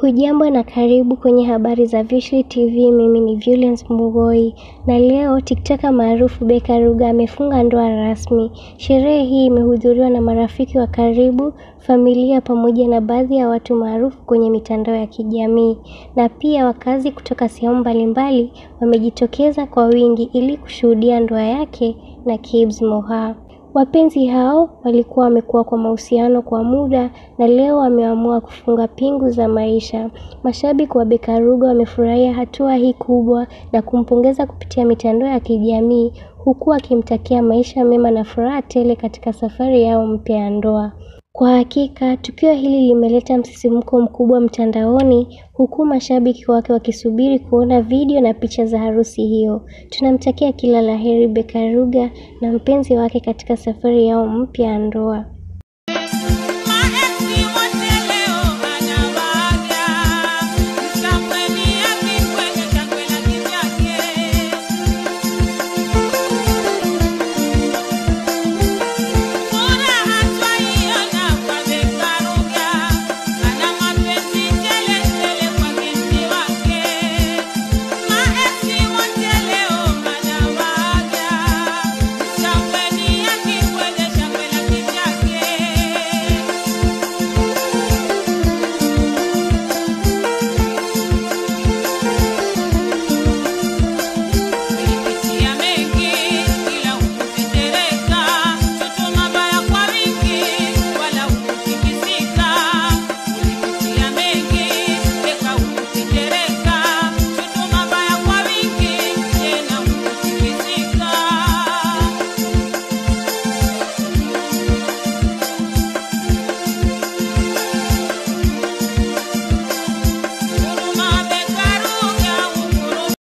Hujambo na karibu kwenye habari za Veushly TV. Mimi ni Violence Mbugoi na leo TikToker maarufu Beka Ruga amefunga ndoa rasmi. Sherehe hii imehudhuriwa na marafiki wa karibu, familia pamoja na baadhi ya watu maarufu kwenye mitandao ya kijamii. Na pia wakazi kutoka sehemu mbalimbali wamejitokeza kwa wingi ili kushuhudia ndoa yake na Kibz Moha. Wapenzi hao walikuwa wamekuwa kwa mahusiano kwa muda na leo wameamua kufunga pingu za maisha. Mashabiki wa Beka Ruga wamefurahia hatua hii kubwa na kumpongeza kupitia mitandao ya kijamii, huku akimtakia maisha mema na furaha tele katika safari yao mpya ya ndoa. Kwa hakika, tukio hili limeleta msisimko mkubwa mtandaoni, huku mashabiki wake wakisubiri kuona video na picha za harusi hiyo. Tunamtakia kila la heri Beka Ruga na mpenzi wake katika safari yao mpya ya ndoa.